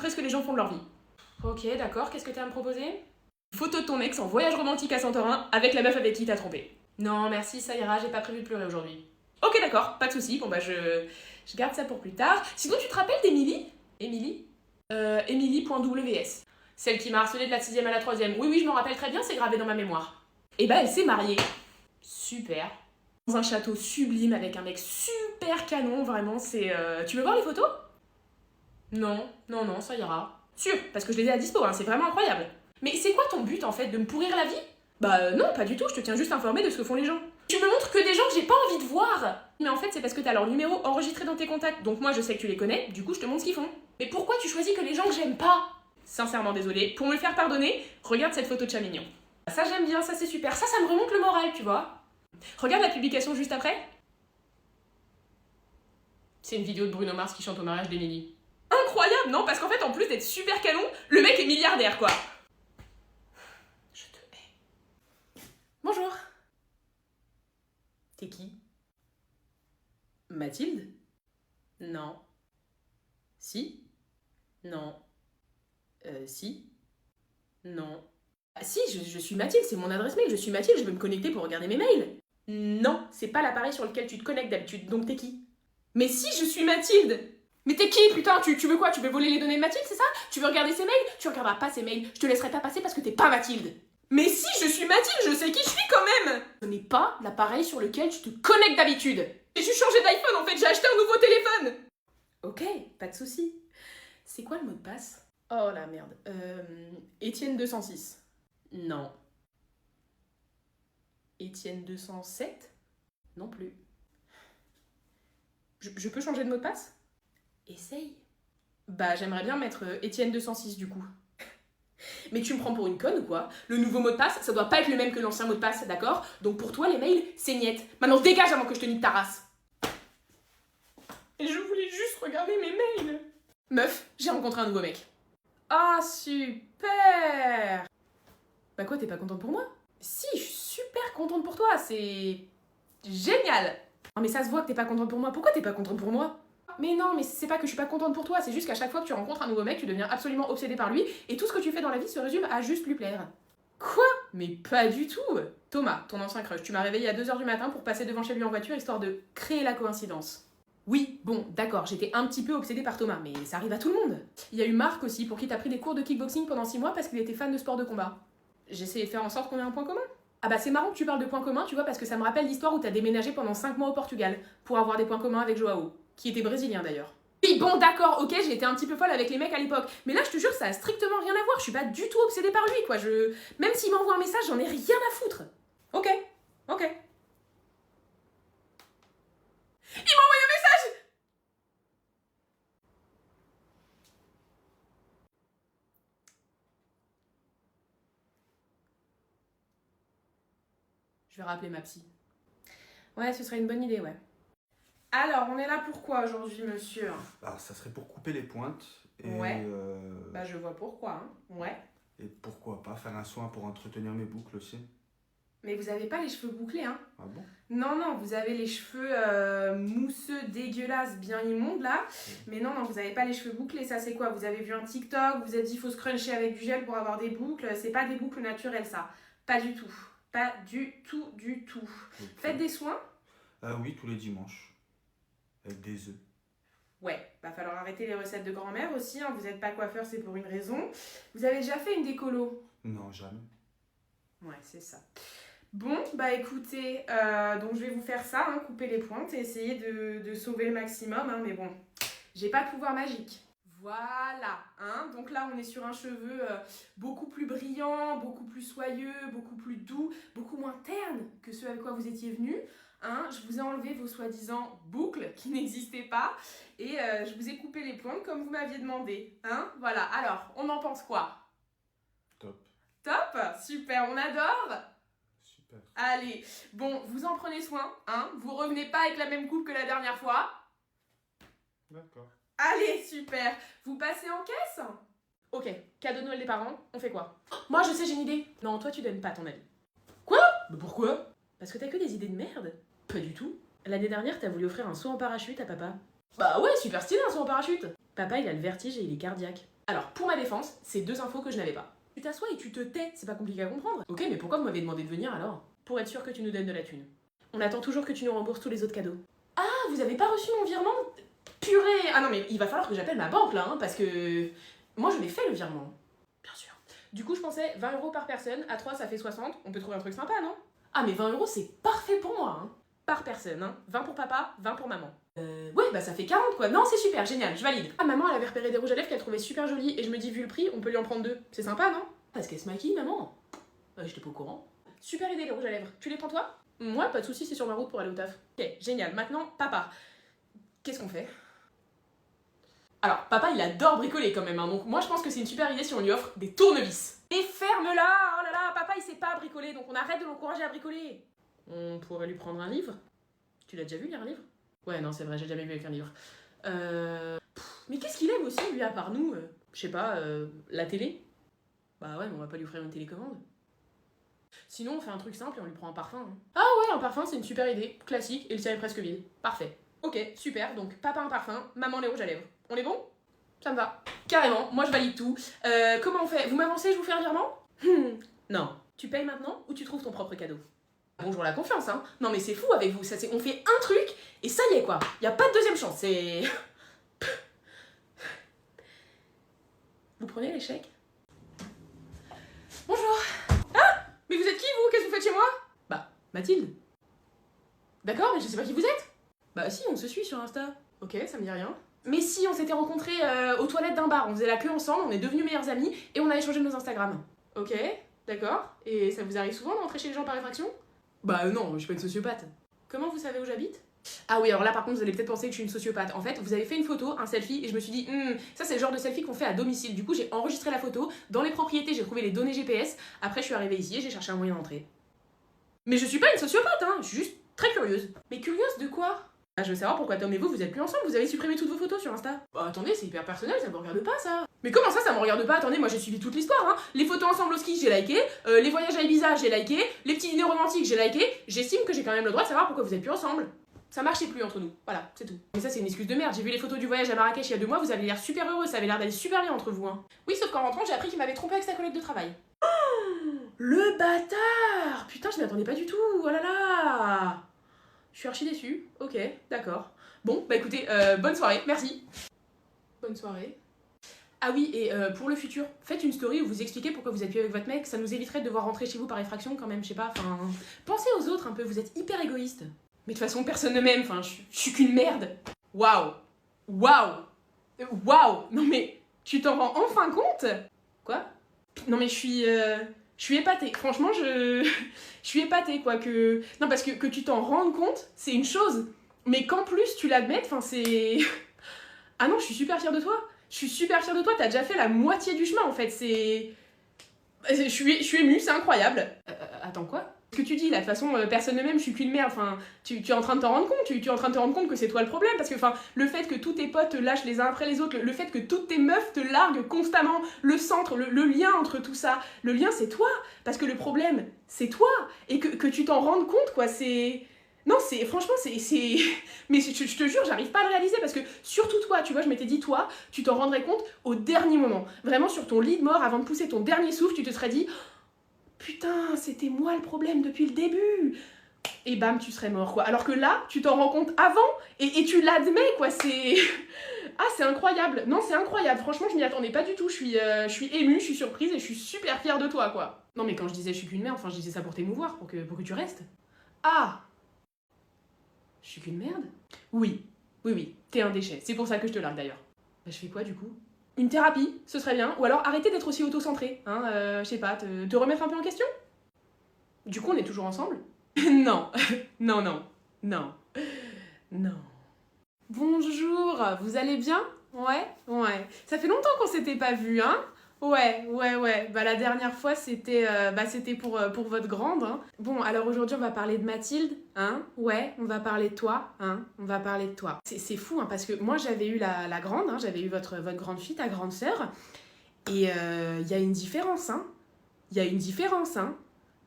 montrer ce que les gens font de leur vie. Ok, d'accord, qu'est-ce que t'as à me proposer? Une photo de ton ex en voyage romantique à Santorin avec la meuf avec qui t'as trompé. Non, merci, ça ira, j'ai pas prévu de pleurer aujourd'hui. Ok, d'accord, pas de soucis. Bon, bah, je garde ça pour plus tard. Sinon, tu te rappelles d'Émilie? Émilie Émilie.ws. Celle qui m'a harcelée de la 6ème à la 3ème. Oui, oui, je m'en rappelle très bien, c'est gravé dans ma mémoire. Et bah, elle s'est mariée. Super. Dans un château sublime avec un mec super canon, vraiment, c'est... Tu veux voir les photos? Non, non, non, ça ira. Sûr, parce que je les ai à dispo, hein, c'est vraiment incroyable. Mais c'est quoi ton but, en fait, de me pourrir la vie? Bah non, pas du tout, je te tiens juste informé de ce que font les gens. Tu me montres que des gens que j'ai pas envie de voir. Mais en fait, c'est parce que t'as leur numéro enregistré dans tes contacts, donc moi je sais que tu les connais, du coup je te montre ce qu'ils font. Mais pourquoi tu choisis que les gens que j'aime pas? Sincèrement désolé, pour me le faire pardonner, regarde cette photo de chat mignon. Ça j'aime bien, ça c'est super, ça me remonte le moral, tu vois. Regarde la publication juste après. C'est une vidéo de Bruno Mars qui chante au mariage d'Emily. Incroyable, non? Parce qu'en fait, en plus d'être super canon, le mec est milliardaire, quoi. Je te hais. Bonjour. T'es qui? Mathilde? Non. Si? Non. Si? Non. Ah si, je suis Mathilde, c'est mon adresse mail, je suis Mathilde, je veux me connecter pour regarder mes mails. Non, c'est pas l'appareil sur lequel tu te connectes d'habitude, donc t'es qui? Mais si, je suis Mathilde! Mais t'es qui, putain? Tu veux quoi? Tu veux voler les données de Mathilde, c'est ça? Tu veux regarder ses mails? Tu regarderas pas ses mails, je te laisserai pas passer parce que t'es pas Mathilde. Mais si, je suis Mathilde, je sais qui je suis quand même! Ce n'est pas l'appareil sur lequel tu te connectes d'habitude. J'ai juste changé d'iPhone en fait, j'ai acheté un nouveau téléphone! Ok, pas de soucis. C'est quoi le mot de passe? Oh la merde. Étienne 206. Non. Étienne 207? Non plus. Je peux changer de mot de passe? Essaye. Bah j'aimerais bien mettre Étienne 206 du coup. Mais tu me prends pour une conne ou quoi? Le nouveau mot de passe, ça doit pas être le même que l'ancien mot de passe, d'accord? Donc pour toi, les mails, c'est niette. Maintenant dégage avant que je te nique ta race. Et je voulais juste regarder mes mails. Meuf, j'ai rencontré un nouveau mec. Ah, super! Bah quoi, t'es pas contente pour moi? Si, je suis super contente pour toi, c'est... génial! Non mais ça se voit que t'es pas contente pour moi, pourquoi t'es pas contente pour moi? Mais non, mais c'est pas que je suis pas contente pour toi, c'est juste qu'à chaque fois que tu rencontres un nouveau mec, tu deviens absolument obsédée par lui, et tout ce que tu fais dans la vie se résume à juste lui plaire. Quoi? Mais pas du tout! Thomas, ton ancien crush, tu m'as réveillé à 2h du matin pour passer devant chez lui en voiture, histoire de créer la coïncidence. Oui, bon, d'accord, j'étais un petit peu obsédée par Thomas, mais ça arrive à tout le monde. Il y a eu Marc aussi, pour qui t'as pris des cours de kickboxing pendant 6 mois parce qu'il était fan de sport de combat. J'ai essayé de faire en sorte qu'on ait un point commun. Ah bah c'est marrant que tu parles de points communs, tu vois, parce que ça me rappelle l'histoire où t'as déménagé pendant 5 mois au Portugal, pour avoir des points communs avec Joao, qui était brésilien d'ailleurs. Oui, bon, d'accord, ok, j'ai été un petit peu folle avec les mecs à l'époque, mais là je te jure, ça a strictement rien à voir, je suis pas du tout obsédée par lui, quoi, Même s'il m'envoie un message, j'en ai rien à foutre. Ok, ok. Il m'a envoyé un message! Je vais rappeler ma psy. Ouais, ce serait une bonne idée, ouais. Alors, on est là pour quoi aujourd'hui, monsieur? Alors, ça serait pour couper les pointes. Et, Ouais. Bah, je vois pourquoi, hein. Ouais. et pourquoi pas faire un soin pour entretenir mes boucles aussi. Mais vous avez pas les cheveux bouclés, hein? Ah bon? Non, non, vous avez les cheveux mousseux, dégueulasses, bien immondes, là. Mais non, non, vous avez pas les cheveux bouclés. Ça, c'est quoi? Vous avez vu un TikTok, vous avez dit faut se cruncher avec du gel pour avoir des boucles. C'est pas des boucles naturelles, ça. Pas du tout. Pas du tout, du tout. Ok. Faites des soins? Oui, tous les dimanches. Avec des œufs. Ouais, va falloir arrêter les recettes de grand-mère aussi, hein. Vous êtes pas coiffeur, c'est pour une raison. Vous avez déjà fait une décolo? Non, jamais. Ouais, c'est ça. Bon, bah écoutez, donc je vais vous faire ça, hein, couper les pointes et essayer de sauver le maximum, hein, mais bon, j'ai pas de pouvoir magique. Voilà, hein, donc là on est sur un cheveu beaucoup plus brillant, beaucoup plus soyeux, beaucoup plus doux, beaucoup moins terne que ce avec quoi vous étiez venu. Hein, je vous ai enlevé vos soi-disant boucles qui n'existaient pas et je vous ai coupé les pointes comme vous m'aviez demandé. Hein, voilà, alors, on en pense quoi? Top. Top, super, on adore. Super. Allez, bon, vous en prenez soin, hein, vous revenez pas avec la même coupe que la dernière fois. D'accord. Allez, super, vous passez en caisse? Ok, cadeau de Noël des parents, on fait quoi? Moi je sais, j'ai une idée. Non, toi tu donnes pas ton avis. Quoi? Mais pourquoi? Parce que t'as que des idées de merde. Pas du tout. L'année dernière, t'as voulu offrir un saut en parachute à papa. Bah ouais, super stylé un saut en parachute. Papa, il a le vertige et il est cardiaque. Alors, pour ma défense, c'est 2 infos que je n'avais pas. Tu t'assois et tu te tais, c'est pas compliqué à comprendre. Ok, mais pourquoi vous m'avez demandé de venir alors? Pour être sûr que tu nous donnes de la thune. On attend toujours que tu nous rembourses tous les autres cadeaux. Ah, vous avez pas reçu mon virement? Purée! Ah non, mais il va falloir que j'appelle ma banque là, hein, parce que moi je l'ai fait le virement. Bien sûr. Du coup, je pensais 20 € par personne, à 3 ça fait 60, on peut trouver un truc sympa, non? Ah, mais 20 € c'est parfait pour moi, hein. Par personne, hein. 20 pour papa, 20 pour maman. Ouais, bah ça fait 40 quoi. Non, c'est super, génial, je valide. Ah, maman, elle avait repéré des rouges à lèvres qu'elle trouvait super jolis, et je me dis, vu le prix, on peut lui en prendre 2. C'est sympa, non? Parce qu'elle se maquille, maman. J'étais pas au courant. Super idée, les rouges à lèvres. Tu les prends toi? Moi, pas de soucis, c'est sur ma route pour aller au taf. Ok, génial. Maintenant, papa. Qu'est-ce qu'on fait? Alors, papa, il adore bricoler quand même, hein, donc moi je pense que c'est une super idée si on lui offre des tournevis. Et ferme-la! Oh là là, papa, il sait pas bricoler, donc on arrête de l'encourager à bricoler. On pourrait lui prendre un livre. Tu l'as déjà vu lire un livre? Ouais, non, c'est vrai, j'ai jamais vu avec un livre. Mais qu'est-ce qu'il aime aussi, lui, à part nous? Je sais pas, la télé? Bah ouais, mais on va pas lui offrir une télécommande. Sinon, on fait un truc simple et on lui prend un parfum. Hein. Ah ouais, un parfum, c'est une super idée. Classique, et le tien est presque vide. Parfait. Ok, super, donc papa un parfum, maman les rouges à lèvres. On est bon? Ça me va. Carrément, moi je valide tout. Comment on fait? Vous m'avancez, je vous fais un virement? Non. Tu payes maintenant ou tu trouves ton propre cadeau? Bonjour la confiance, hein. Non mais c'est fou avec vous, ça c'est... On fait un truc et ça y est quoi. Y a pas de deuxième chance, c'est... Vous prenez l'échec? Bonjour. Ah! Mais vous êtes qui vous? Qu'est-ce que vous faites chez moi? Bah, Mathilde. D'accord, mais je sais pas qui vous êtes. Bah si, on se suit sur Insta. Ok, ça me dit rien. Mais si, on s'était rencontrés aux toilettes d'un bar, on faisait la queue ensemble, on est devenus meilleurs amis et on a échangé nos Instagram. Ok, d'accord. Et ça vous arrive souvent de rentrer chez les gens par effraction? Bah non, je suis pas une sociopathe. Comment vous savez où j'habite? Ah oui, alors là par contre vous allez peut-être penser que je suis une sociopathe. En fait, vous avez fait une photo, un selfie, et je me suis dit, ça c'est le genre de selfie qu'on fait à domicile. Du coup, j'ai enregistré la photo, dans les propriétés, j'ai trouvé les données GPS, après je suis arrivée ici et j'ai cherché un moyen d'entrer. Mais je suis pas une sociopathe, hein, je suis juste très curieuse. Mais curieuse de quoi? Ah, je veux savoir pourquoi Tom et vous êtes plus ensemble, vous avez supprimé toutes vos photos sur Insta. Bah attendez, c'est hyper personnel, ça me regarde pas ça. Mais comment ça me regarde pas? Attendez, moi j'ai suivi toute l'histoire, hein. Les photos ensemble au ski, j'ai liké, les voyages à Ibiza, j'ai liké, les petits dîners romantiques, j'ai liké. J'estime que j'ai quand même le droit de savoir pourquoi vous êtes plus ensemble. Ça marchait plus entre nous, voilà, c'est tout. Mais ça c'est une excuse de merde, j'ai vu les photos du voyage à Marrakech il y a 2 mois, vous avez l'air super heureux, ça avait l'air d'aller super bien entre vous, hein. Oui, sauf qu'en rentrant, j'ai appris qu'il m'avait trompé avec sa collègue de travail. Oh, le bâtard! Putain, je m'y attendais pas du tout, oh là là! Je suis archi déçue, ok, d'accord. Bon, bah écoutez, bonne soirée, merci. Bonne soirée. Ah oui, et pour le futur, faites une story où vous expliquez pourquoi vous êtes plus avec votre mec, ça nous éviterait de devoir rentrer chez vous par effraction quand même, je sais pas, enfin... Pensez aux autres un peu, vous êtes hyper égoïste. Mais de toute façon, personne ne m'aime, enfin, je suis qu'une merde. Waouh! Waouh! Waouh! Non mais, tu t'en rends enfin compte? Quoi? Non mais je suis épatée, franchement je suis épatée quoi que... Non parce que tu t'en rendes compte, c'est une chose, mais qu'en plus tu l'admettes, enfin c'est... Ah non, je suis super fière de toi, t'as déjà fait la moitié du chemin en fait, c'est... Je suis émue, c'est incroyable. Attends quoi? Ce que tu dis là, de toute façon, personne ne m'aime, je suis qu'une merde, enfin, tu es en train de t'en rendre compte, tu es en train de te rendre compte que c'est toi le problème, parce que enfin, le fait que tous tes potes te lâchent les uns après les autres, le fait que toutes tes meufs te larguent constamment, le centre, le lien entre tout ça, le lien c'est toi, parce que le problème c'est toi, et que tu t'en rendes compte quoi, c'est... Non, c'est... Franchement, c'est... Mais je te jure, j'arrive pas à le réaliser, parce que surtout toi, tu vois, je m'étais dit, toi, tu t'en rendrais compte au dernier moment, vraiment sur ton lit de mort, avant de pousser ton dernier souffle, tu te serais dit... Putain, c'était moi le problème depuis le début. Et bam, tu serais mort, quoi. Alors que là, tu t'en rends compte avant et tu l'admets, quoi. C'est... Ah, c'est incroyable. Non, c'est incroyable. Franchement, je m'y attendais pas du tout. Je suis émue, je suis surprise et je suis super fière de toi, quoi. Non, mais quand je disais je suis qu'une merde, enfin, je disais ça pour t'émouvoir, pour que tu restes. Ah! Je suis qu'une merde? Oui, t'es un déchet. C'est pour ça que je te largue, d'ailleurs. Bah, je fais quoi, du coup? Une thérapie, ce serait bien. Ou alors arrêter d'être aussi auto-centré. Hein, je sais pas, te remettre un peu en question. Du coup, on est toujours ensemble? Non, non. Bonjour, vous allez bien? Ouais. Ça fait longtemps qu'on s'était pas vu, hein? Ouais. Bah la dernière fois, c'était pour votre grande, hein. Bon, alors aujourd'hui, on va parler de Mathilde, hein? Ouais, on va parler de toi, hein? On va parler de toi. C'est fou, hein, parce que moi, j'avais eu la grande, hein, j'avais eu votre grande fille, ta grande sœur, et y a une différence, hein?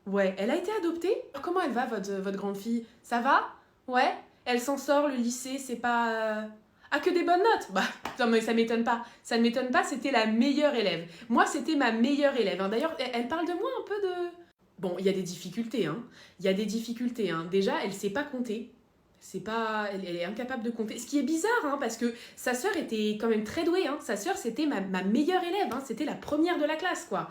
Ouais, elle a été adoptée? Alors, comment elle va, votre grande fille? Ça va? Ouais? Elle s'en sort, le lycée, c'est pas... Ah, que des bonnes notes? Bah, non, mais ça m'étonne pas. Ça ne m'étonne pas, c'était la meilleure élève. Moi, c'était ma meilleure élève. Hein. D'ailleurs, elle parle de moi un peu de... Bon, il y a des difficultés, hein. Il y a des difficultés, hein. Déjà, elle sait pas compter. C'est pas... Elle est incapable de compter. Ce qui est bizarre, hein, parce que sa sœur était quand même très douée, hein. Sa sœur, c'était ma meilleure élève, hein. C'était la première de la classe, quoi.